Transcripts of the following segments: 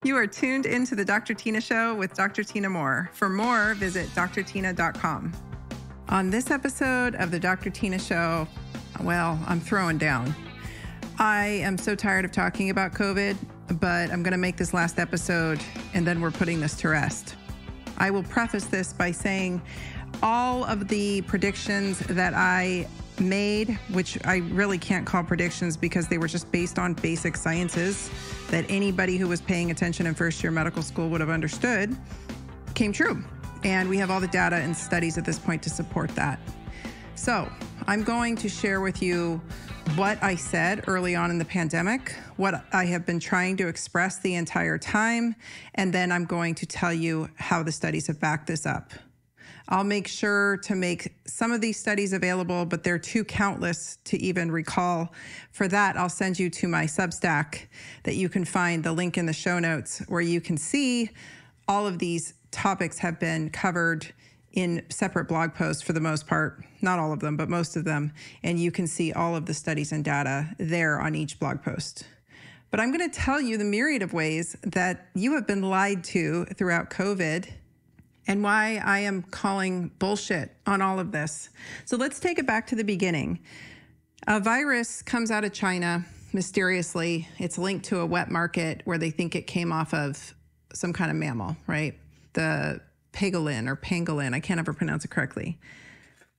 You are tuned into the Dr. Tina Show with Dr. Tina Moore. For more, visit drtina.com. On this episode of the Dr. Tina Show, well, I'm throwing down. I am so tired of talking about COVID, but I'm going to make this last episode and then we're putting this to rest. I will preface this by saying all of the predictions that I made, which I really can't call predictions because they were just based on basic sciences that anybody who was paying attention in first year medical school would have understood, came true. And we have all the data and studies at this point to support that. So I'm going to share with you what I said early on in the pandemic, what I have been trying to express the entire time, and then I'm going to tell you how the studies have backed this up. I'll make sure to make some of these studies available, but they're too countless to even recall. For that, I'll send you to my Substack that you can find the link in the show notes where you can see all of these topics have been covered in separate blog posts for the most part, not all of them, but most of them. And you can see all of the studies and data there on each blog post. But I'm going to tell you the myriad of ways that you have been lied to throughout COVID and why I am calling bullshit on all of this. So let's take it back to the beginning. A virus comes out of China mysteriously. It's linked to a wet market where they think it came off of some kind of mammal, right? The pangolin, I can't ever pronounce it correctly.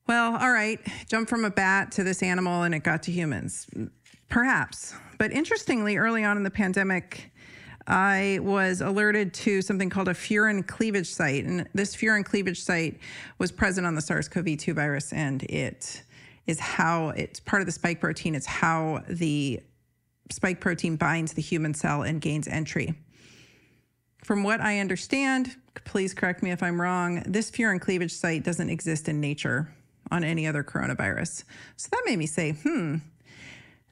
Well, all right, jump from a bat to this animal and it got to humans. Perhaps. But interestingly, early on in the pandemic, I was alerted to something called a furin cleavage site. And this furin cleavage site was present on the SARS-CoV-2 virus, and it is how it's part of the spike protein. It's how the spike protein binds the human cell and gains entry. From what I understand, please correct me if I'm wrong, this furin cleavage site doesn't exist in nature on any other coronavirus. So that made me say,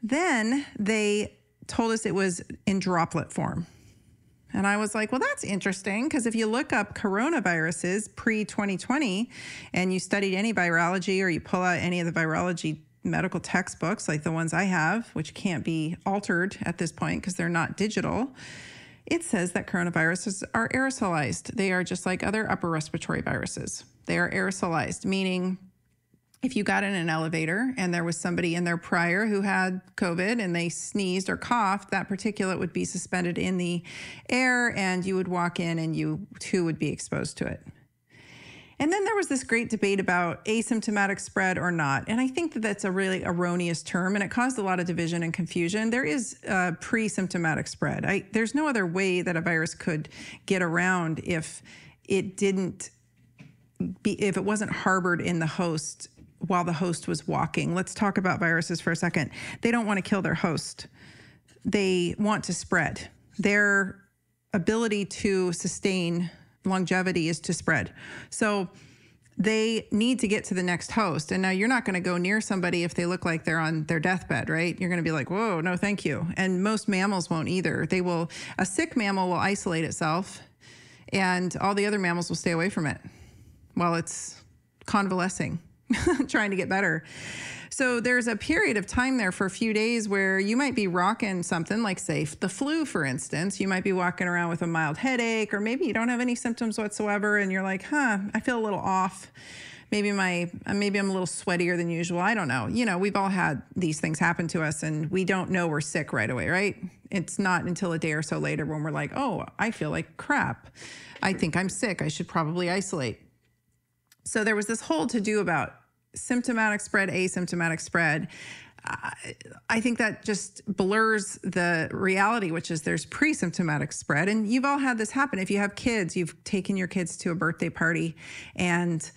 Then they told us it was in droplet form. And I was like, well, that's interesting, because if you look up coronaviruses pre-2020 and you studied any virology or you pull out any of the virology medical textbooks, like the ones I have, which can't be altered at this point because they're not digital, it says that coronaviruses are aerosolized. They are just like other upper respiratory viruses. They are aerosolized, meaning if you got in an elevator and there was somebody in there prior who had COVID and they sneezed or coughed, that particulate would be suspended in the air and you would walk in and you too would be exposed to it. And then there was this great debate about asymptomatic spread or not. And I think that that's a really erroneous term and it caused a lot of division and confusion. There is pre-symptomatic spread. There's no other way that a virus could get around if it wasn't harbored in the host while the host was walking. Let's talk about viruses for a second. They don't want to kill their host. They want to spread. Their ability to sustain longevity is to spread. So they need to get to the next host. And now you're not going to go near somebody if they look like they're on their deathbed, right? You're going to be like, whoa, no, thank you. And most mammals won't either. A sick mammal will isolate itself and all the other mammals will stay away from it while it's convalescing, trying to get better. So there's a period of time there for a few days where you might be rocking something like, say, the flu, for instance. You might be walking around with a mild headache, or maybe you don't have any symptoms whatsoever, and you're like, I feel a little off. Maybe I'm a little sweatier than usual. I don't know. You know, we've all had these things happen to us, and we don't know we're sick right away, right? It's not until a day or so later when we're like, oh, I feel like crap. I think I'm sick. I should probably isolate. So there was this whole to-do about symptomatic spread, asymptomatic spread. I think that just blurs the reality, which is there's pre-symptomatic spread. And you've all had this happen. If you have kids, you've taken your kids to a birthday party and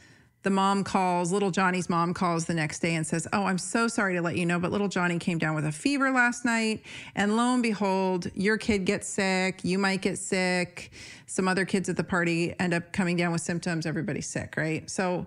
the mom calls, little Johnny's mom calls the next day and says, oh, I'm so sorry to let you know, but little Johnny came down with a fever last night. And lo and behold, your kid gets sick. You might get sick. Some other kids at the party end up coming down with symptoms. Everybody's sick, right? So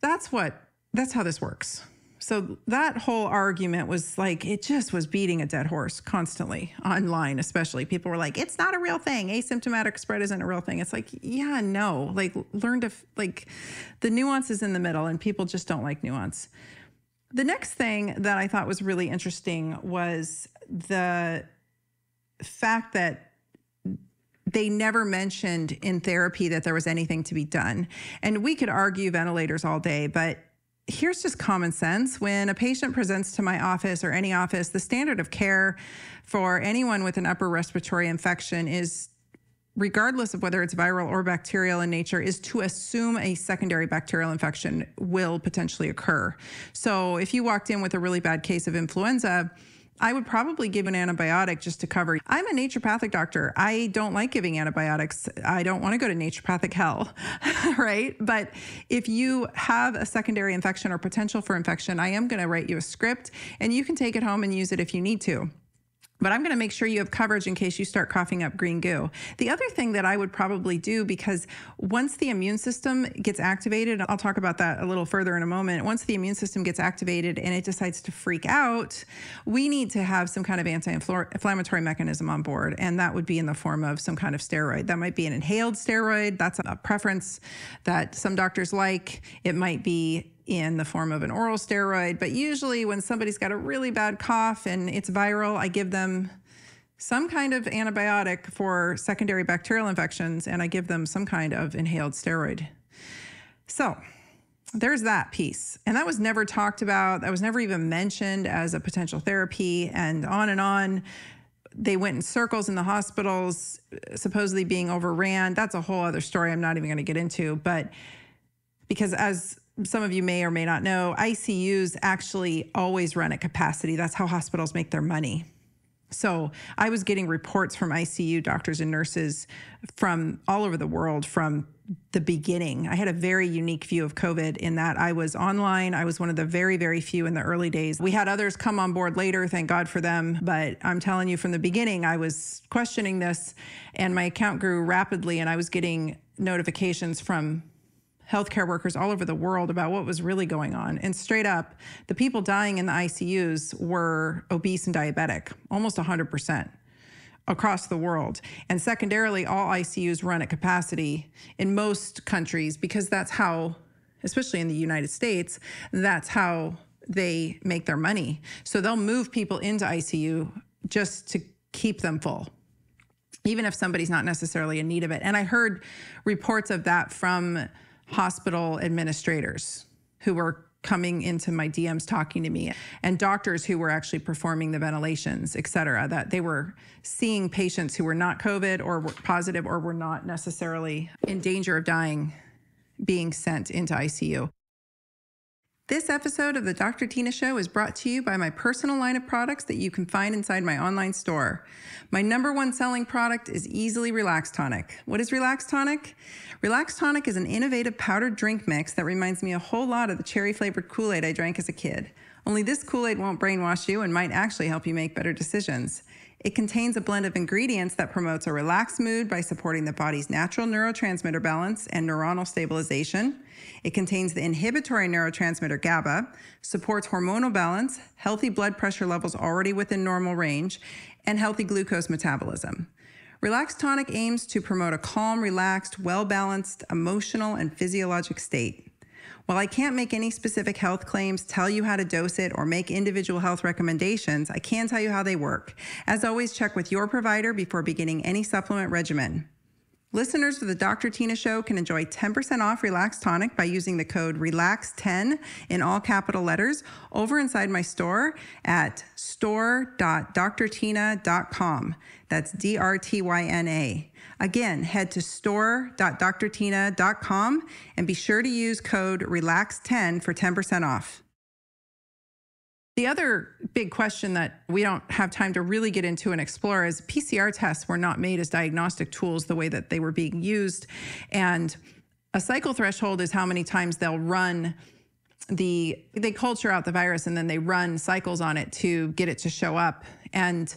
that's how this works. So that whole argument was like, it just was beating a dead horse constantly online, especially. People were like, it's not a real thing. Asymptomatic spread isn't a real thing. It's like, yeah, no, like learn to, the nuance is in the middle and people just don't like nuance. The next thing that I thought was really interesting was the fact that they never mentioned in therapy that there was anything to be done. And we could argue ventilators all day, but here's just common sense. When a patient presents to my office or any office, the standard of care for anyone with an upper respiratory infection is, regardless of whether it's viral or bacterial in nature, is to assume a secondary bacterial infection will potentially occur. So if you walked in with a really bad case of influenza, I would probably give an antibiotic just to cover. I'm a naturopathic doctor. I don't like giving antibiotics. I don't want to go to naturopathic hell, right? But if you have a secondary infection or potential for infection, I am going to write you a script, and you can take it home and use it if you need to. But I'm going to make sure you have coverage in case you start coughing up green goo. The other thing that I would probably do, because once the immune system gets activated, I'll talk about that a little further in a moment. Once the immune system gets activated and it decides to freak out, we need to have some kind of anti-inflammatory mechanism on board. And that would be in the form of some kind of steroid. That might be an inhaled steroid. That's a preference that some doctors like. It might be in the form of an oral steroid. But usually when somebody's got a really bad cough and it's viral, I give them some kind of antibiotic for secondary bacterial infections, and I give them some kind of inhaled steroid. So there's that piece. And that was never talked about. That was never even mentioned as a potential therapy, and on and on. They went in circles in the hospitals, supposedly being overran. That's a whole other story I'm not even going to get into. But because, as some of you may or may not know, ICUs actually always run at capacity. That's how hospitals make their money. So I was getting reports from ICU doctors and nurses from all over the world from the beginning. I had a very unique view of COVID in that I was online. I was one of the very, very few in the early days. We had others come on board later, thank God for them. But I'm telling you, from the beginning, I was questioning this, and my account grew rapidly, and I was getting notifications from healthcare workers all over the world about what was really going on. And straight up, the people dying in the ICUs were obese and diabetic, almost 100% across the world. And secondarily, all ICUs run at capacity in most countries, because that's how, especially in the United States, that's how they make their money. So they'll move people into ICU just to keep them full, even if somebody's not necessarily in need of it. And I heard reports of that from hospital administrators who were coming into my DMs talking to me, and doctors who were actually performing the ventilations, et cetera, that they were seeing patients who were not COVID or were positive or were not necessarily in danger of dying being sent into ICU. This episode of the Dr. Tina Show is brought to you by my personal line of products that you can find inside my online store. My number one selling product is Easily Relax Tonic. What is Relax Tonic? Relax Tonic is an innovative powdered drink mix that reminds me a whole lot of the cherry-flavored Kool-Aid I drank as a kid. Only this Kool-Aid won't brainwash you and might actually help you make better decisions. It contains a blend of ingredients that promotes a relaxed mood by supporting the body's natural neurotransmitter balance and neuronal stabilization. It contains the inhibitory neurotransmitter GABA, supports hormonal balance, healthy blood pressure levels already within normal range, and healthy glucose metabolism. Relax Tonic aims to promote a calm, relaxed, well-balanced emotional and physiologic state. While I can't make any specific health claims, tell you how to dose it, or make individual health recommendations, I can tell you how they work. As always, check with your provider before beginning any supplement regimen. Listeners of the Dr. Tina Show can enjoy 10% off Relax Tonic by using the code RELAX10 in all capital letters over inside my store at store.drtina.com. That's DRTYNA. Again, head to store.drtina.com and be sure to use code RELAX10 for 10% off. The other big question that we don't have time to really get into and explore is PCR tests were not made as diagnostic tools the way that they were being used. And a cycle threshold is how many times they'll run they culture out the virus and then they run cycles on it to get it to show up. And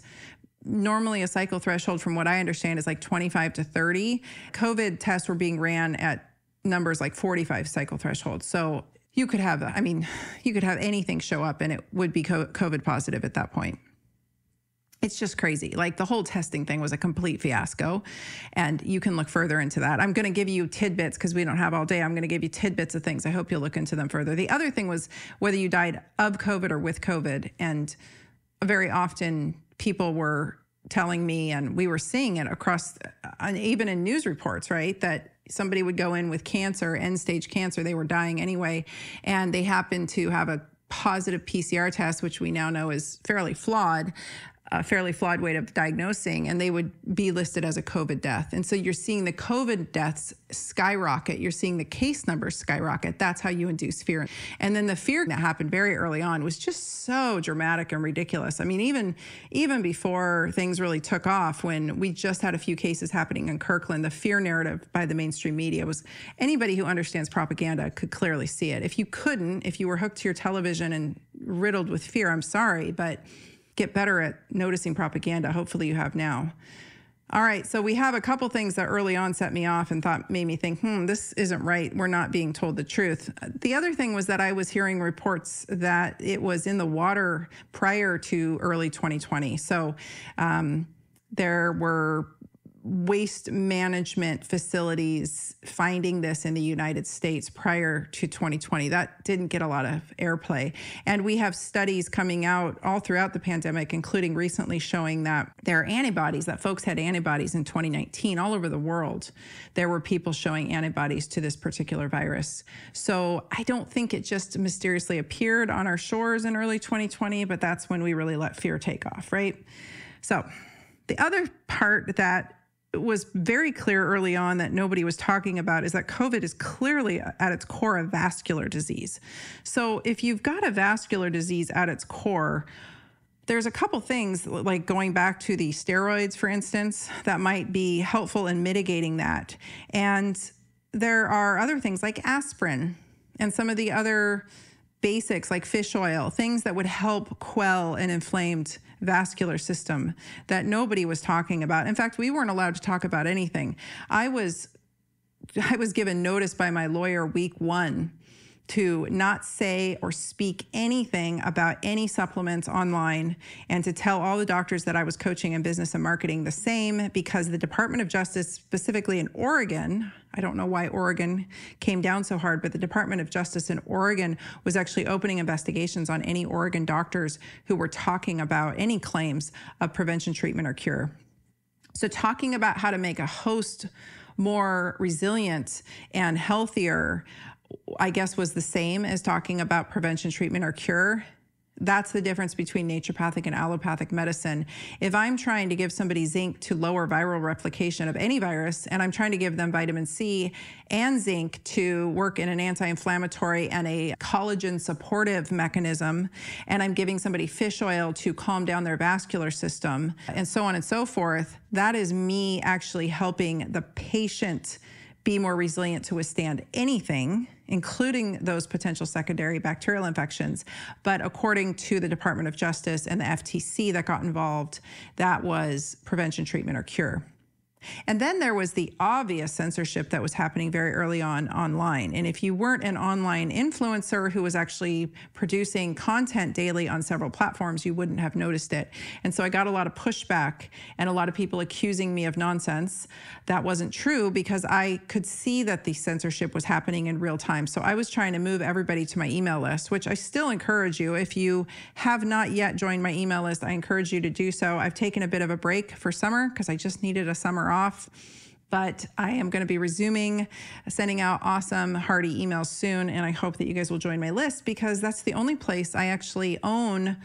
normally a cycle threshold, from what I understand, is like 25 to 30. COVID tests were being ran at numbers like 45 cycle thresholds. So you could have anything show up and it would be COVID positive at that point. It's just crazy. Like, the whole testing thing was a complete fiasco, and you can look further into that. I'm going to give you tidbits because we don't have all day. I'm going to give you tidbits of things. I hope you'll look into them further. The other thing was whether you died of COVID or with COVID, and very often people were telling me, and we were seeing it across, even in news reports, right, that somebody would go in with cancer, end-stage cancer, they were dying anyway, and they happened to have a positive PCR test, which we now know is fairly flawed, a fairly flawed way of diagnosing, and they would be listed as a COVID death. And so you're seeing the COVID deaths skyrocket. You're seeing the case numbers skyrocket. That's how you induce fear. And then the fear that happened very early on was just so dramatic and ridiculous. I mean, even before things really took off, when we just had a few cases happening in Kirkland, the fear narrative by the mainstream media was, anybody who understands propaganda could clearly see it. If you couldn't, if you were hooked to your television and riddled with fear, I'm sorry, but get better at noticing propaganda. Hopefully you have now. All right, so we have a couple things that early on set me off and made me think, this isn't right. We're not being told the truth. The other thing was that I was hearing reports that it was in the water prior to early 2020. So there were waste management facilities finding this in the United States prior to 2020. That didn't get a lot of airplay. And we have studies coming out all throughout the pandemic, including recently, showing that there are antibodies, that folks had antibodies in 2019 all over the world. There were people showing antibodies to this particular virus. So I don't think it just mysteriously appeared on our shores in early 2020, but that's when we really let fear take off, right? So the other part that it was very clear early on that nobody was talking about is that COVID is clearly at its core a vascular disease. So if you've got a vascular disease at its core, there's a couple things, like going back to the steroids, for instance, that might be helpful in mitigating that. And there are other things like aspirin and some of the other basics like fish oil, things that would help quell an inflamed vascular system that nobody was talking about. In fact, we weren't allowed to talk about anything. I was given notice by my lawyer week 1 to not say or speak anything about any supplements online, and to tell all the doctors that I was coaching in business and marketing the same, because the Department of Justice, specifically in Oregon, I don't know why Oregon came down so hard, but the Department of Justice in Oregon was actually opening investigations on any Oregon doctors who were talking about any claims of prevention, treatment, or cure. So talking about how to make a host more resilient and healthier, I guess, was the same as talking about prevention, treatment, or cure. That's the difference between naturopathic and allopathic medicine. If I'm trying to give somebody zinc to lower viral replication of any virus, and I'm trying to give them vitamin C and zinc to work in an anti-inflammatory and a collagen supportive mechanism, and I'm giving somebody fish oil to calm down their vascular system, and so on and so forth, that is me actually helping the patient be more resilient to withstand anything, including those potential secondary bacterial infections. But according to the Department of Justice and the FTC that got involved, that was prevention, treatment, or cure. And then there was the obvious censorship that was happening very early on online. And if you weren't an online influencer who was actually producing content daily on several platforms, you wouldn't have noticed it. And so I got a lot of pushback and a lot of people accusing me of nonsense. That wasn't true, because I could see that the censorship was happening in real time. So I was trying to move everybody to my email list, which I still encourage you. If you have not yet joined my email list, I encourage you to do so. I've taken a bit of a break for summer because I just needed a summer off, but I am going to be resuming sending out awesome, hearty emails soon, and I hope that you guys will join my list, because that's the only place I actually own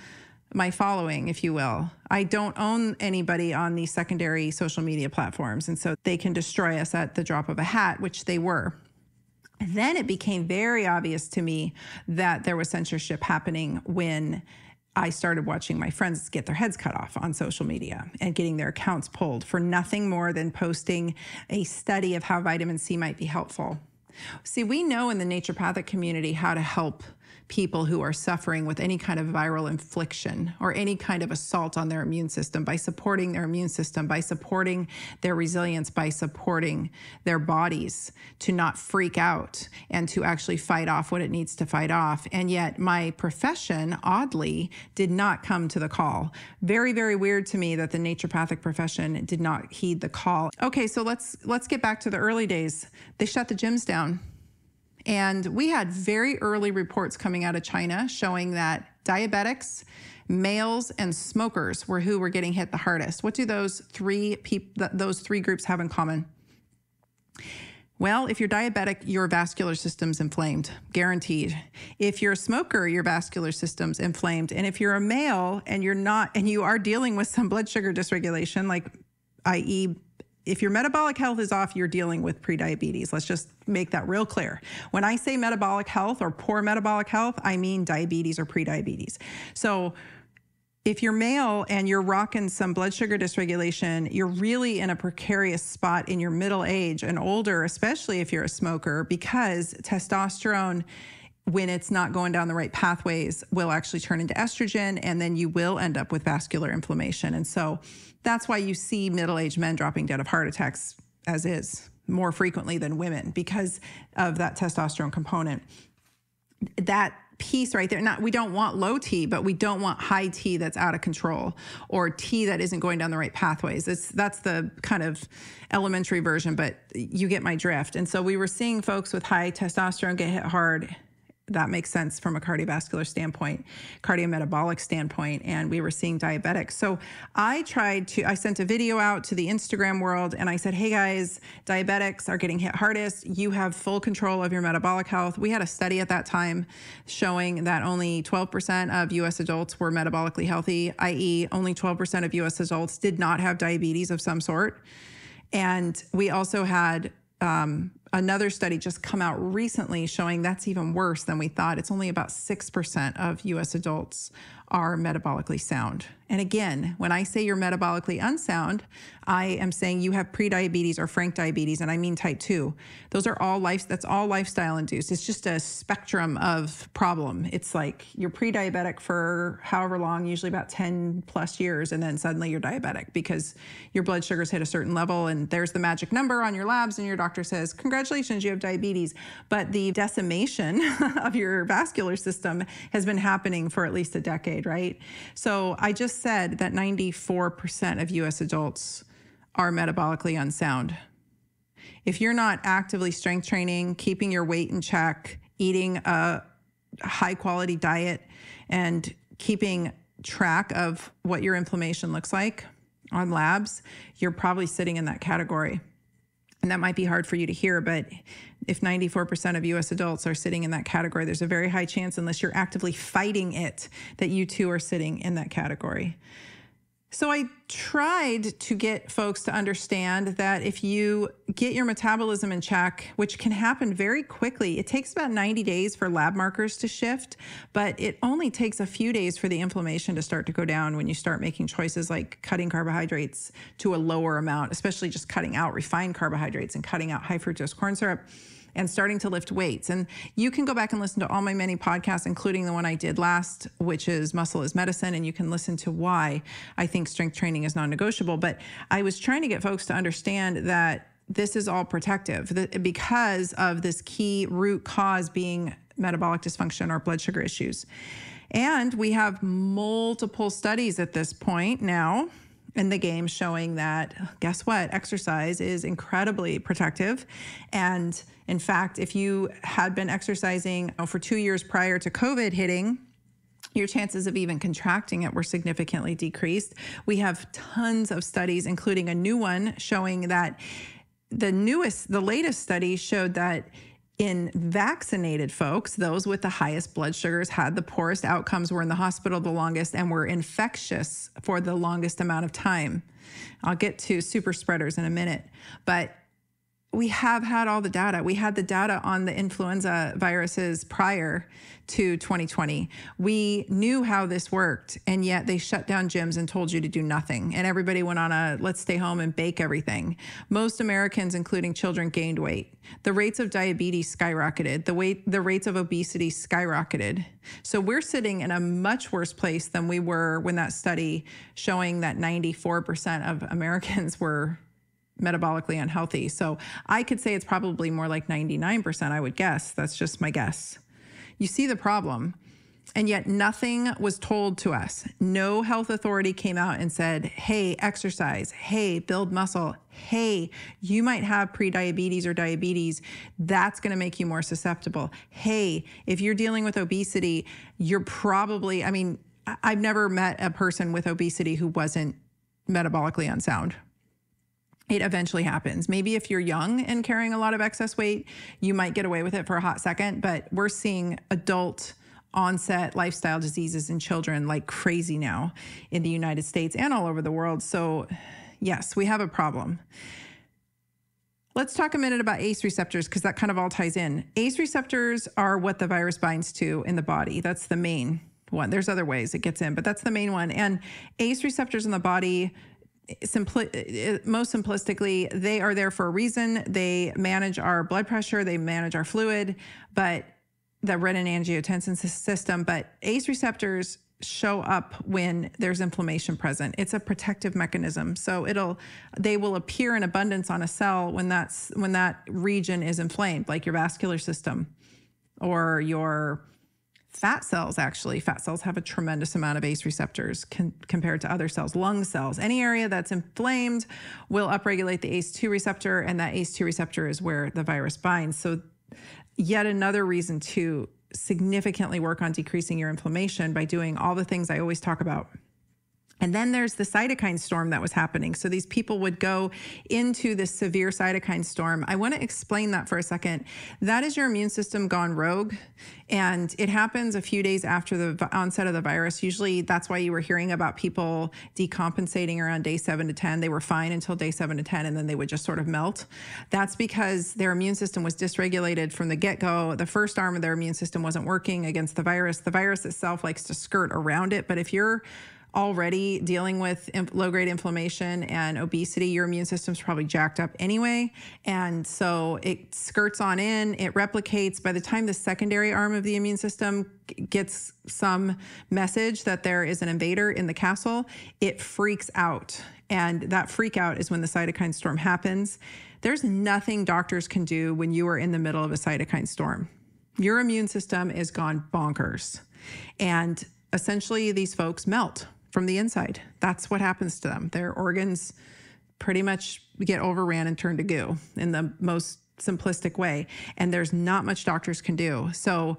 my following, if you will. I don't own anybody on these secondary social media platforms, and so they can destroy us at the drop of a hat, which they were. Then it became very obvious to me that there was censorship happening when I started watching my friends get their heads cut off on social media and getting their accounts pulled for nothing more than posting a study of how vitamin C might be helpful. See, we know in the naturopathic community how to help people who are suffering with any kind of viral infliction or any kind of assault on their immune system, by supporting their immune system, by supporting their resilience, by supporting their bodies to not freak out and to actually fight off what it needs to fight off. And yet my profession, oddly, did not come to the call. Very, very weird to me that the naturopathic profession did not heed the call. Okay, so let's get back to the early days. They shut the gyms down. And we had very early reports coming out of China showing that Diabetics, males, and smokers were who were getting hit the hardest. What do those three groups have in common? Well, if you're diabetic, your vascular system's inflamed, guaranteed. If you're a smoker, your vascular system's inflamed. And if you're a male and you are dealing with some blood sugar dysregulation, like i.e., if your metabolic health is off, you're dealing with prediabetes. Let's just make that real clear. When I say metabolic health or poor metabolic health, I mean diabetes or prediabetes. So if you're male and you're rocking some blood sugar dysregulation, you're really in a precarious spot in your middle age and older, especially if you're a smoker, because testosterone, when it's not going down the right pathways, will actually turn into estrogen, and then you will end up with vascular inflammation. And so that's why you see middle-aged men dropping dead of heart attacks, as is, more frequently than women, because of that testosterone component. That piece right there, we don't want low T, but we don't want high T that's out of control, or T that isn't going down the right pathways. That's the kind of elementary version, but you get my drift. And so we were seeing folks with high testosterone get hit hard. That makes sense from a cardiovascular standpoint, cardiometabolic standpoint, and we were seeing diabetics. So I sent a video out to the Instagram world, and I said, hey guys, diabetics are getting hit hardest. You have full control of your metabolic health. We had a study at that time showing that only 12% of US adults were metabolically healthy, i.e. only 12% of US adults did not have diabetes of some sort. And we also had another study just come out recently showing that's even worse than we thought. It's only about 6% of US adults are metabolically sound. And again, when I say you're metabolically unsound, I am saying you have prediabetes or frank diabetes, and I mean type 2. That's all lifestyle induced. It's just a spectrum of problem. It's like you're pre-diabetic for however long, usually about 10 plus years, and then suddenly you're diabetic because your blood sugars hit a certain level, and there's the magic number on your labs, and your doctor says, congratulations, you have diabetes. But the decimation of your vascular system has been happening for at least a decade, right? So I just said that 94% of US adults are metabolically unsound. If you're not actively strength training, keeping your weight in check, eating a high quality diet, and keeping track of what your inflammation looks like on labs, you're probably sitting in that category. And that might be hard for you to hear, but if 94% of US adults are sitting in that category, there's a very high chance, unless you're actively fighting it, that you too are sitting in that category. So I tried to get folks to understand that if you get your metabolism in check, which can happen very quickly, it takes about 90 days for lab markers to shift, but it only takes a few days for the inflammation to start to go down when you start making choices like cutting carbohydrates to a lower amount, especially just cutting out refined carbohydrates and cutting out high fructose corn syrup, and starting to lift weights. And you can go back and listen to all my many podcasts, including the one I did last, which is Muscle is Medicine, and you can listen to why I think strength training is non-negotiable. But I was trying to get folks to understand that this is all protective because of this key root cause being metabolic dysfunction or blood sugar issues. And we have multiple studies at this point now in the game showing that, guess what? Exercise is incredibly protective. And in fact, if you had been exercising for 2 years prior to COVID hitting, your chances of even contracting it were significantly decreased. We have tons of studies, including a new one showing that the latest study showed that in vaccinated folks, those with the highest blood sugars had the poorest outcomes, were in the hospital the longest, and were infectious for the longest amount of time. I'll get to super spreaders in a minute, but we have had all the data. We had the data on the influenza viruses prior to 2020. We knew how this worked, and yet they shut down gyms and told you to do nothing. And everybody went on a let's stay home and bake everything. Most Americans, including children, gained weight. The rates of diabetes skyrocketed. The rates of obesity skyrocketed. So we're sitting in a much worse place than we were when that study showing that 94% of Americans were metabolically unhealthy. So I could say it's probably more like 99%, I would guess. That's just my guess. You see the problem. And yet nothing was told to us. No health authority came out and said, hey, exercise. Hey, build muscle. Hey, you might have prediabetes or diabetes. That's going to make you more susceptible. Hey, if you're dealing with obesity, you're probably, I've never met a person with obesity who wasn't metabolically unsound. It eventually happens. Maybe if you're young and carrying a lot of excess weight, you might get away with it for a hot second, but we're seeing adult onset lifestyle diseases in children like crazy now in the United States and all over the world. So yes, we have a problem. Let's talk a minute about ACE receptors because that kind of all ties in. ACE receptors are what the virus binds to in the body. That's the main one. There's other ways it gets in, but that's the main one. And ACE receptors in the body, most simplistically, they are there for a reason. They manage our blood pressure, they manage our fluid, but the renin-angiotensin system, but ACE receptors show up when there's inflammation present. It's a protective mechanism. So they will appear in abundance on a cell when that region is inflamed, like your vascular system or your fat cells. Actually, fat cells have a tremendous amount of ACE receptors compared to other cells. Lung cells, any area that's inflamed will upregulate the ACE2 receptor, and that ACE2 receptor is where the virus binds. So yet another reason to significantly work on decreasing your inflammation by doing all the things I always talk about. And then there's the cytokine storm that was happening. So these people would go into this severe cytokine storm. I want to explain that for a second. That is your immune system gone rogue. And it happens a few days after the onset of the virus. Usually that's why you were hearing about people decompensating around day 7 to 10. They were fine until day 7 to 10, and then they would just sort of melt. That's because their immune system was dysregulated from the get-go. The first arm of their immune system wasn't working against the virus. The virus itself likes to skirt around it. But if you're already dealing with low-grade inflammation and obesity, your immune system's probably jacked up anyway. And so it skirts on in, it replicates. By the time the secondary arm of the immune system gets some message that there is an invader in the castle, it freaks out. And that freak out is when the cytokine storm happens. There's nothing doctors can do when you are in the middle of a cytokine storm. Your immune system is gone bonkers. And essentially these folks melt from the inside. That's what happens to them. Their organs pretty much get overran and turn to goo in the most simplistic way. And there's not much doctors can do. So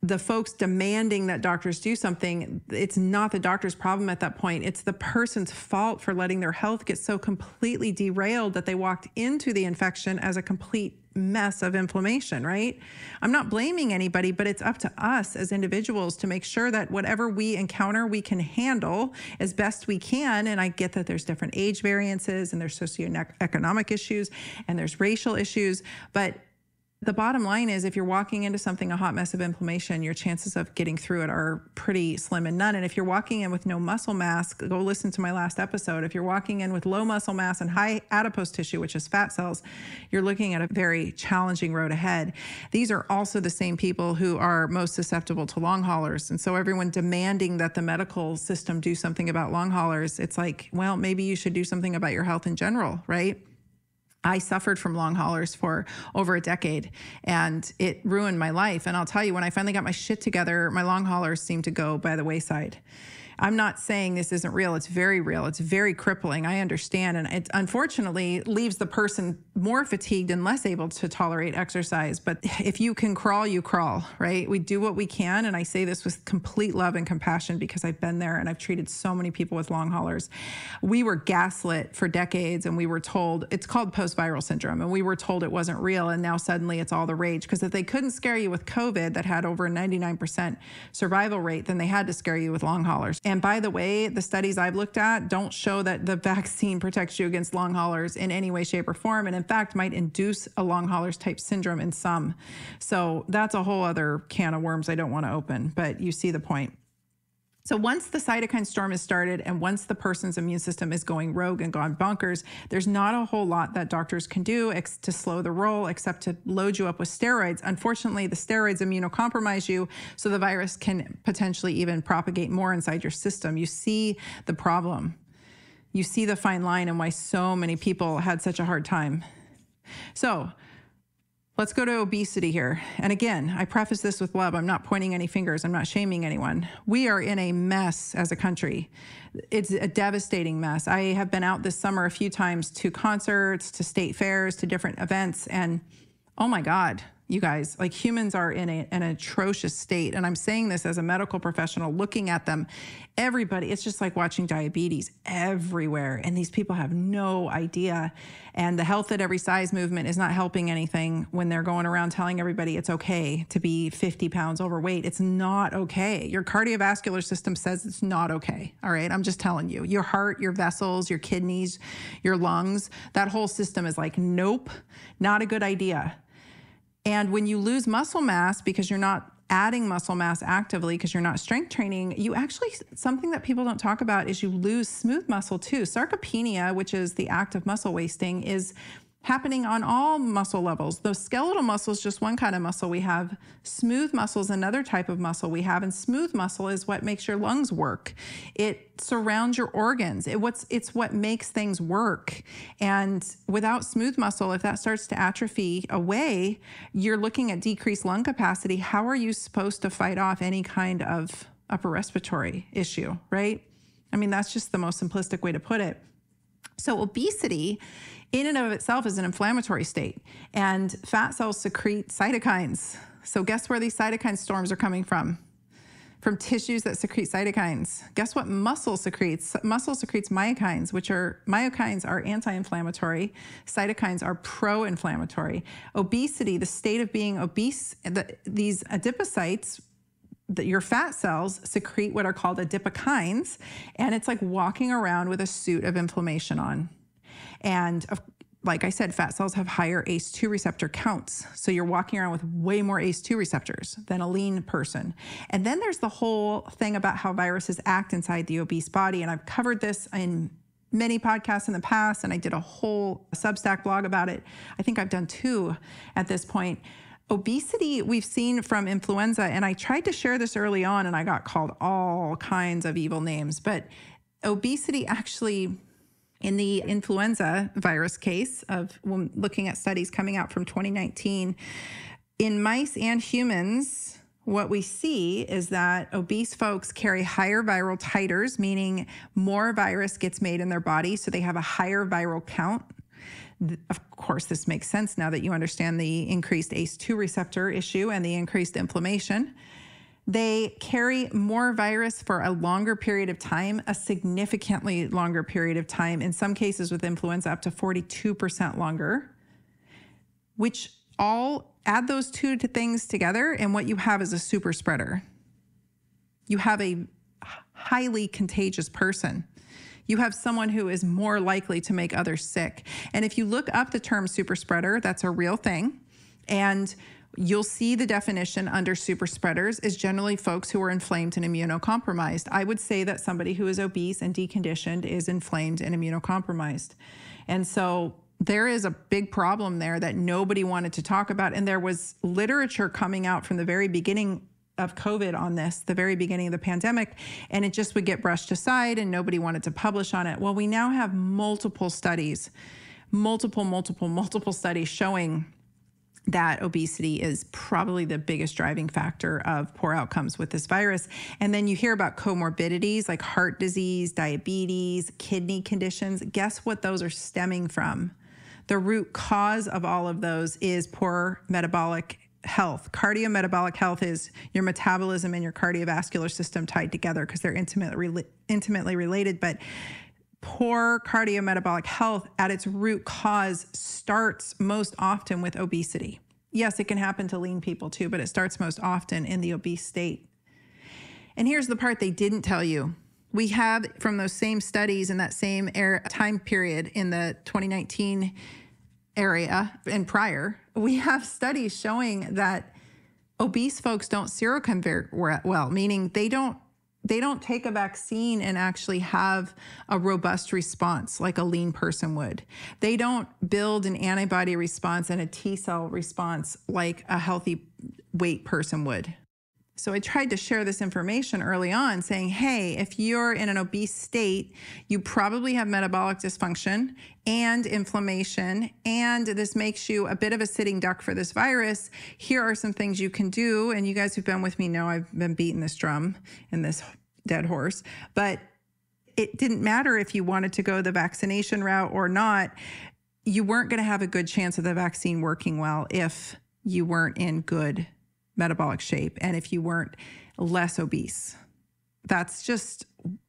the folks demanding that doctors do something, it's not the doctor's problem at that point. It's the person's fault for letting their health get so completely derailed that they walked into the infection as a complete mess of inflammation, right? I'm not blaming anybody, but it's up to us as individuals to make sure that whatever we encounter, we can handle as best we can. And I get that there's different age variances and there's socioeconomic issues and there's racial issues, but the bottom line is if you're walking into something, a hot mess of inflammation, your chances of getting through it are pretty slim and none. And if you're walking in with no muscle mass, go listen to my last episode. If you're walking in with low muscle mass and high adipose tissue, which is fat cells, you're looking at a very challenging road ahead. These are also the same people who are most susceptible to long haulers. And so everyone demanding that the medical system do something about long haulers, it's like, well, maybe you should do something about your health in general, right? I suffered from long haulers for over a decade and it ruined my life. And I'll tell you, when I finally got my shit together, my long haulers seemed to go by the wayside. I'm not saying this isn't real. It's very real. It's very crippling. I understand. And it unfortunately leaves the person more fatigued and less able to tolerate exercise. But if you can crawl, you crawl, right? We do what we can. And I say this with complete love and compassion because I've been there and I've treated so many people with long haulers. We were gaslit for decades and we were told, it's called post-viral syndrome, and we were told it wasn't real. And now suddenly it's all the rage. Because if they couldn't scare you with COVID that had over a 99% survival rate, then they had to scare you with long haulers. And by the way, the studies I've looked at don't show that the vaccine protects you against long haulers in any way, shape, or form, and in fact might induce a long haulers type syndrome in some. So that's a whole other can of worms I don't want to open, but you see the point. So once the cytokine storm is started and once the person's immune system is going rogue and gone bonkers, there's not a whole lot that doctors can do to slow the roll except to load you up with steroids. Unfortunately, the steroids immunocompromise you, so the virus can potentially even propagate more inside your system. You see the problem. You see the fine line and why so many people had such a hard time. So Let's go to obesity here. And again, I preface this with love. I'm not pointing any fingers. I'm not shaming anyone. We are in a mess as a country. It's a devastating mess. I have been out this summer a few times to concerts, to state fairs, to different events. And oh my God, you guys, like humans are in an atrocious state. And I'm saying this as a medical professional, looking at them, everybody, it's just like watching diabetes everywhere. And these people have no idea. And the health at every size movement is not helping anything when they're going around telling everybody it's okay to be 50 pounds overweight. It's not okay. Your cardiovascular system says it's not okay. All right. I'm just telling you, your heart, your vessels, your kidneys, your lungs, that whole system is like, nope, not a good idea. And when you lose muscle mass because you're not adding muscle mass actively because you're not strength training, you actually, something that people don't talk about is you lose smooth muscle too. Sarcopenia, which is the act of muscle wasting, is happening on all muscle levels. The skeletal muscle is just one kind of muscle we have. Smooth muscle is another type of muscle we have. And smooth muscle is what makes your lungs work. It surrounds your organs. It's what makes things work. And without smooth muscle, if that starts to atrophy away, you're looking at decreased lung capacity. How are you supposed to fight off any kind of upper respiratory issue, right? I mean, that's just the most simplistic way to put it. So obesity in and of itself is an inflammatory state, and fat cells secrete cytokines. So guess where these cytokine storms are coming from? From tissues that secrete cytokines. Guess what muscle secretes? Muscle secretes myokines, myokines are anti-inflammatory. Cytokines are pro-inflammatory. Obesity, the state of being obese, these adipocytes, your fat cells secrete what are called adipokines, and it's like walking around with a suit of inflammation on. And like I said, fat cells have higher ACE2 receptor counts. So you're walking around with way more ACE2 receptors than a lean person. And then there's the whole thing about how viruses act inside the obese body. And I've covered this in many podcasts in the past, and I did a whole Substack blog about it. I think I've done 2 at this point. Obesity we've seen from influenza, and I tried to share this early on and I got called all kinds of evil names, but obesity actually, in the influenza virus case of when looking at studies coming out from 2019, in mice and humans, what we see is that obese folks carry higher viral titers, meaning more virus gets made in their body, so they have a higher viral count. Of course, this makes sense now that you understand the increased ACE2 receptor issue and the increased inflammation. They carry more virus for a longer period of time, a significantly longer period of time, in some cases with influenza up to 42% longer, which all add those 2 things together, and what you have is a super spreader. You have a highly contagious person. You have someone who is more likely to make others sick. And if you look up the term super spreader, that's a real thing. And you'll see the definition under super spreaders is generally folks who are inflamed and immunocompromised. I would say that somebody who is obese and deconditioned is inflamed and immunocompromised. And so there is a big problem there that nobody wanted to talk about. And there was literature coming out from the very beginning of COVID on this, the very beginning of the pandemic, and it just would get brushed aside and nobody wanted to publish on it. Well, we now have multiple studies, multiple studies showing that obesity is probably the biggest driving factor of poor outcomes with this virus. And then you hear about comorbidities like heart disease, diabetes, kidney conditions. Guess what those are stemming from? The root cause of all of those is poor metabolic health. Cardiometabolic health is your metabolism and your cardiovascular system tied together because they're intimately related. But poor cardiometabolic health at its root cause starts most often with obesity. Yes, it can happen to lean people too, but it starts most often in the obese state. And here's the part they didn't tell you. We have from those same studies in that same time period in the 2019 area and prior, we have studies showing that obese folks don't serocome very well, meaning they don't take a vaccine and actually have a robust response like a lean person would. They don't build an antibody response and a T cell response like a healthy weight person would. So I tried to share this information early on saying, hey, if you're in an obese state, you probably have metabolic dysfunction and inflammation, and this makes you a bit of a sitting duck for this virus. Here are some things you can do. And you guys who've been with me know I've been beating this drum and this dead horse, but it didn't matter if you wanted to go the vaccination route or not. You weren't going to have a good chance of the vaccine working well if you weren't in good metabolic shape and if you weren't less obese. That's just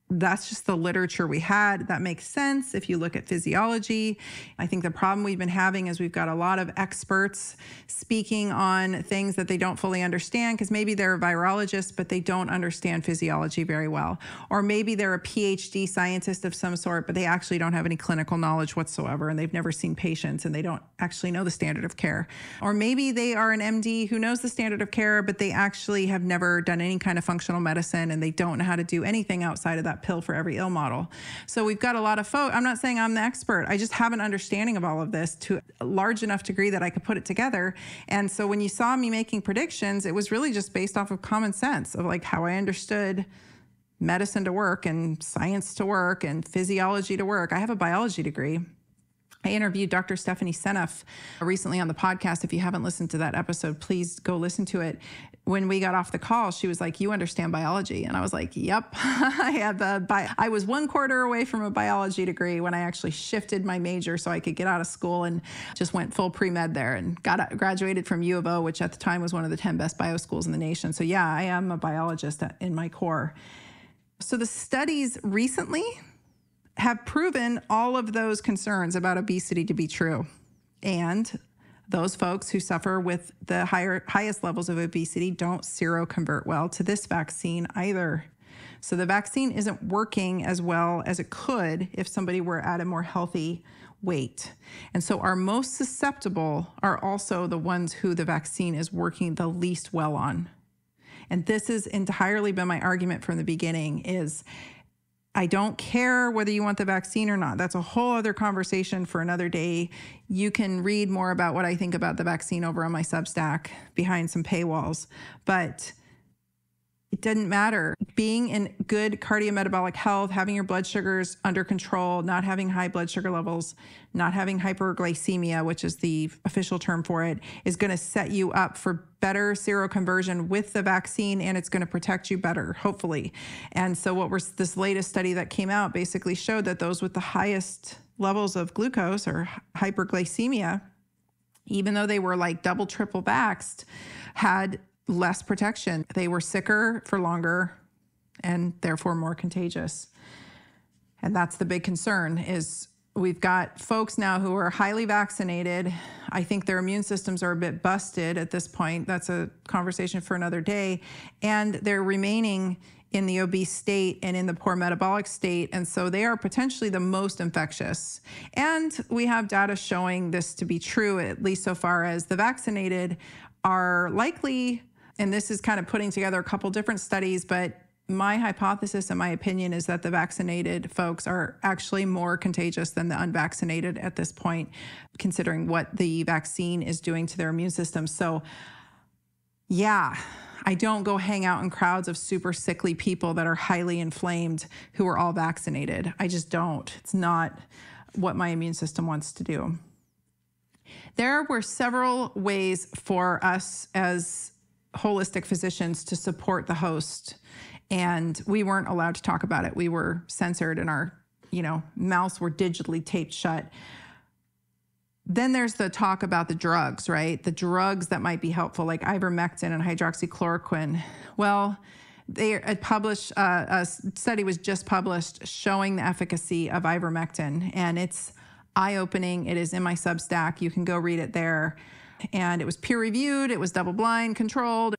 the literature we had. That makes sense if you look at physiology. I think the problem we've been having is we've got a lot of experts speaking on things that they don't fully understand, because maybe they're a virologist, but they don't understand physiology very well. Or maybe they're a PhD scientist of some sort, but they actually don't have any clinical knowledge whatsoever, and they've never seen patients, and they don't actually know the standard of care. Or maybe they are an MD who knows the standard of care, but they actually have never done any kind of functional medicine, and they don't know how to do anything outside of that pill for every ill model. So we've got a lot of folks. I'm not saying I'm the expert. I just have an understanding of all of this to a large enough degree that I could put it together. And so when you saw me making predictions, it was really just based off of common sense of like how I understood medicine to work and science to work and physiology to work. I have a biology degree. I interviewed Dr. Stephanie Seneff recently on the podcast. If you haven't listened to that episode, please go listen to it. When we got off the call, she was like, "You understand biology?" And I was like, "Yep." I was 1/4 away from a biology degree when I actually shifted my major so I could get out of school and just went full pre-med there and graduated from U of O, which at the time was one of the 10 best bio schools in the nation. So yeah, I am a biologist in my core. So the studies recently have proven all of those concerns about obesity to be true. And those folks who suffer with the highest levels of obesity don't seroconvert well to this vaccine either. So the vaccine isn't working as well as it could if somebody were at a more healthy weight. And so our most susceptible are also the ones who the vaccine is working the least well on. And this has entirely been my argument from the beginning is I don't care whether you want the vaccine or not. That's a whole other conversation for another day. You can read more about what I think about the vaccine over on my Substack behind some paywalls. But it didn't matter. Being in good cardiometabolic health, having your blood sugars under control, not having high blood sugar levels, not having hyperglycemia, which is the official term for it, is going to set you up for better seroconversion with the vaccine, and it's going to protect you better, hopefully. And so this latest study that came out basically showed that those with the highest levels of glucose or hyperglycemia, even though they were like double, triple vaxxed, had less protection. They were sicker for longer and therefore more contagious. And that's the big concern is we've got folks now who are highly vaccinated. I think their immune systems are a bit busted at this point. That's a conversation for another day. And they're remaining in the obese state and in the poor metabolic state. And so they are potentially the most infectious. And we have data showing this to be true, at least so far as the vaccinated are likely, and this is kind of putting together a couple different studies, but my hypothesis and my opinion is that the vaccinated folks are actually more contagious than the unvaccinated at this point, considering what the vaccine is doing to their immune system. So yeah, I don't go hang out in crowds of super sickly people that are highly inflamed who are all vaccinated. I just don't. It's not what my immune system wants to do. There were several ways for us as holistic physicians to support the host, and we weren't allowed to talk about it. We were censored and our, mouths were digitally taped shut. Then there's the talk about the drugs, right? The drugs that might be helpful, like ivermectin and hydroxychloroquine. Well, a study was just published showing the efficacy of ivermectin, and it's eye-opening. It is in my Substack. You can go read it there. And it was peer-reviewed. It was double-blind, controlled.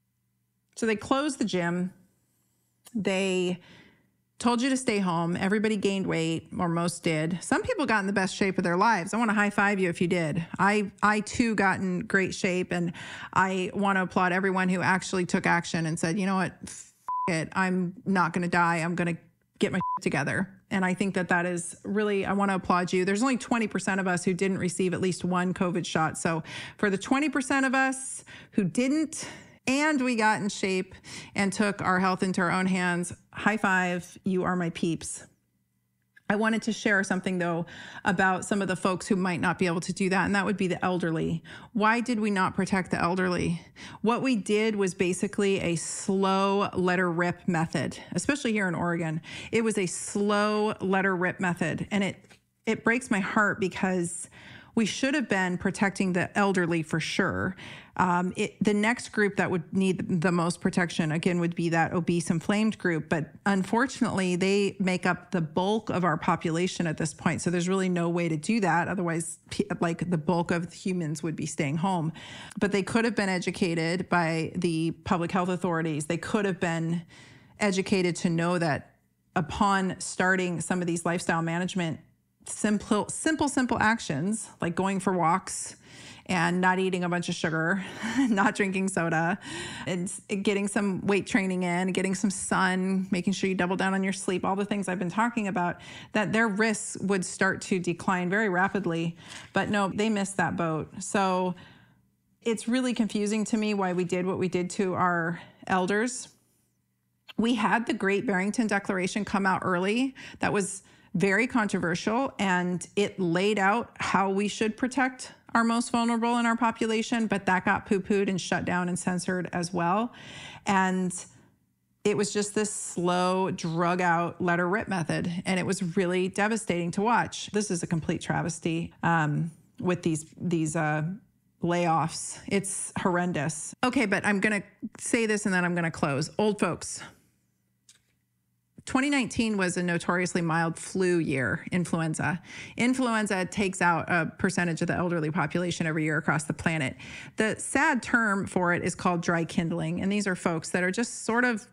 So they closed the gym. They told you to stay home. Everybody gained weight, or most did. Some people got in the best shape of their lives. I want to high-five you if you did. I too got in great shape, and I want to applaud everyone who actually took action and said, you know what, it. I'm not going to die. I'm going to get my together. And I think that is really, I want to applaud you. There's only 20% of us who didn't receive at least one COVID shot. So for the 20% of us who didn't, And we got in shape and took our health into our own hands. High five, you are my peeps. I wanted to share something, though, about some of the folks who might not be able to do that, and that would be the elderly. Why did we not protect the elderly? What we did was basically a slow let her rip method, especially here in Oregon. It was a slow let her rip method, and it breaks my heart because we should have been protecting the elderly for sure. The next group that would need the most protection, again, would be that obese, inflamed group. But unfortunately, they make up the bulk of our population at this point. So there's really no way to do that. Otherwise, like the bulk of humans would be staying home. But they could have been educated by the public health authorities. They could have been educated to know that upon starting some of these lifestyle management simple actions like going for walks and not eating a bunch of sugar, not drinking soda, and getting some weight training in, getting some sun, making sure you double down on your sleep, all the things I've been talking about, that their risks would start to decline very rapidly. But no, they missed that boat. So it's really confusing to me why we did what we did to our elders. We had the Great Barrington Declaration come out early. That was very controversial, and it laid out how we should protect our most vulnerable in our population, but that got poo-pooed and shut down and censored as well. And it was just this slow, drug out, let her rip method, and it was really devastating to watch. This is a complete travesty with these layoffs. It's horrendous. Okay, but I'm going to say this and then I'm going to close. Old folks. 2019 was a notoriously mild flu year, influenza. Influenza takes out a percentage of the elderly population every year across the planet. The sad term for it is called dry kindling. And these are folks that are just sort of,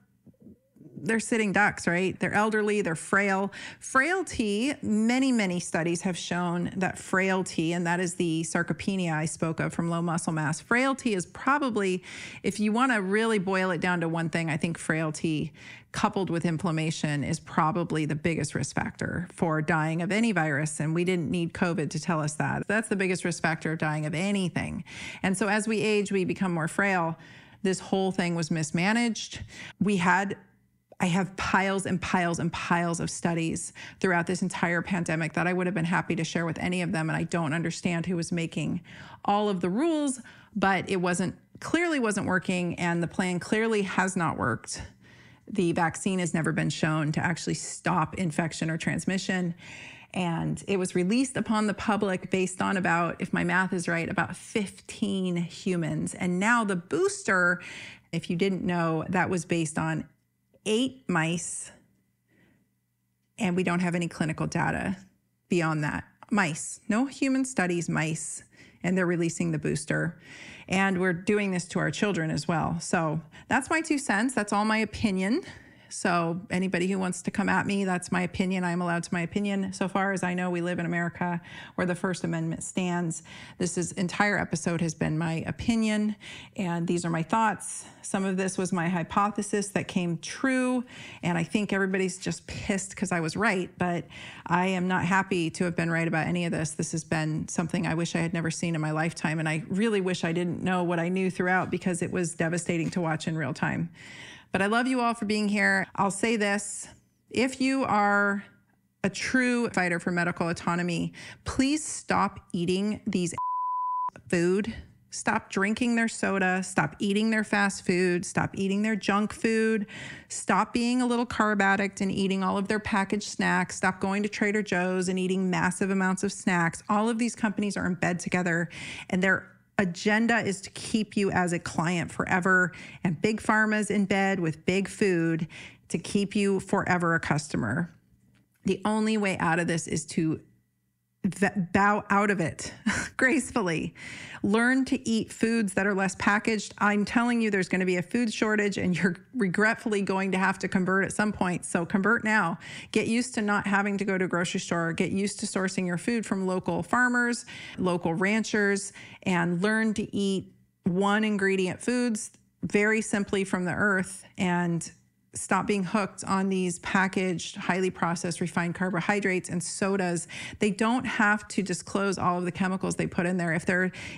they're sitting ducks, right? They're elderly, they're frail. Frailty, many studies have shown that frailty, and that is the sarcopenia I spoke of from low muscle mass. Frailty is probably, if you want to really boil it down to one thing, I think frailty coupled with inflammation is probably the biggest risk factor for dying of any virus. And we didn't need COVID to tell us that. That's the biggest risk factor of dying of anything. And so as we age, we become more frail. This whole thing was mismanaged. I have piles and piles and piles of studies throughout this entire pandemic that I would have been happy to share with any of them. And I don't understand who was making all of the rules, but it clearly wasn't working. And the plan clearly has not worked. The vaccine has never been shown to actually stop infection or transmission. And it was released upon the public based on about, if my math is right, about 15 humans. And now the booster, if you didn't know, that was based on 8 mice. And we don't have any clinical data beyond that. Mice, no human studies, mice. And they're releasing the booster. And we're doing this to our children as well. So that's my 2 cents. That's all my opinion. So anybody who wants to come at me, that's my opinion. I'm allowed to my opinion. So far as I know, we live in America where the First Amendment stands. This entire episode has been my opinion, and these are my thoughts. Some of this was my hypothesis that came true, and I think everybody's just pissed because I was right, but I am not happy to have been right about any of this. This has been something I wish I had never seen in my lifetime, and I really wish I didn't know what I knew throughout because it was devastating to watch in real time. But I love you all for being here. I'll say this. If you are a true fighter for medical autonomy, please stop eating these food. Stop drinking their soda. Stop eating their fast food. Stop eating their junk food. Stop being a little carb addict and eating all of their packaged snacks. Stop going to Trader Joe's and eating massive amounts of snacks. All of these companies are in bed together, and their agenda is to keep you as a client forever, and big pharma's in bed with big food to keep you forever a customer. The only way out of this is to bow out of it gracefully. Learn to eat foods that are less packaged. I'm telling you, there's going to be a food shortage, and you're regretfully going to have to convert at some point. So convert now. Get used to not having to go to a grocery store. Get used to sourcing your food from local farmers, local ranchers, and learn to eat one ingredient foods very simply from the earth, and stop being hooked on these packaged, highly processed, refined carbohydrates and sodas. They don't have to disclose all of the chemicals they put in there.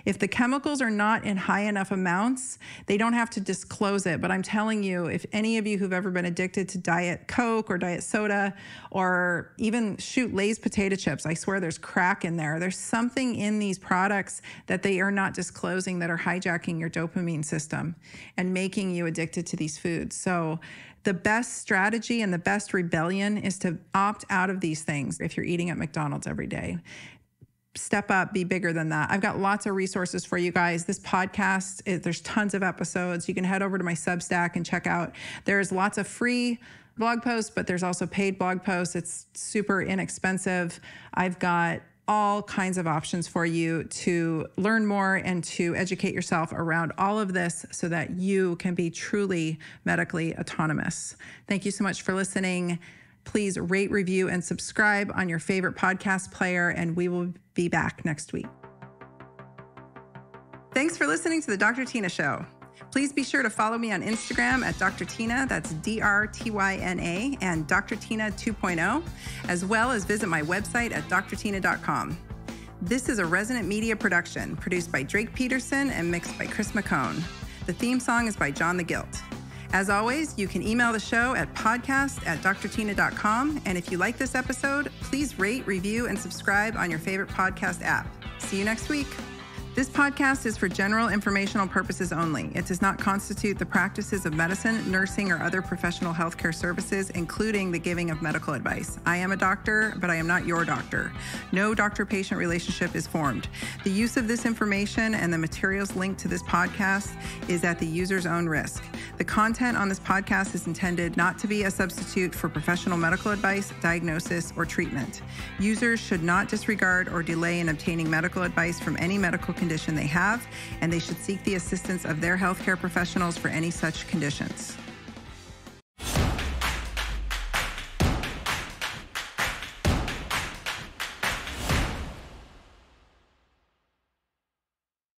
If the chemicals are not in high enough amounts, they don't have to disclose it. But I'm telling you, if any of you who've ever been addicted to Diet Coke or Diet Soda, or even Lay's potato chips, I swear there's crack in there. There's something in these products that they are not disclosing that are hijacking your dopamine system and making you addicted to these foods. So the best strategy and the best rebellion is to opt out of these things if you're eating at McDonald's every day. Step up, be bigger than that. I've got lots of resources for you guys. This podcast, there's tons of episodes. You can head over to my Substack and check out. There's lots of free blog posts, but there's also paid blog posts. It's super inexpensive. I've got all kinds of options for you to learn more and to educate yourself around all of this so that you can be truly medically autonomous. Thank you so much for listening. Please rate, review, and subscribe on your favorite podcast player, and we will be back next week. Thanks for listening to the Dr. Tina Show. Please be sure to follow me on Instagram at Dr. Tina, that's DRTYNA, and Dr. Tina 2.0, as well as visit my website at drtina.com. This is a Resonant Media production produced by Drake Peterson and mixed by Chris McCone. The theme song is by John the Guilt. As always, you can email the show at podcast@drtina.com. And if you like this episode, please rate, review, and subscribe on your favorite podcast app. See you next week. This podcast is for general informational purposes only. It does not constitute the practices of medicine, nursing, or other professional healthcare services, including the giving of medical advice. I am a doctor, but I am not your doctor. No doctor-patient relationship is formed. The use of this information and the materials linked to this podcast is at the user's own risk. The content on this podcast is intended not to be a substitute for professional medical advice, diagnosis, or treatment. Users should not disregard or delay in obtaining medical advice from any medical condition they have, and they should seek the assistance of their healthcare professionals for any such conditions.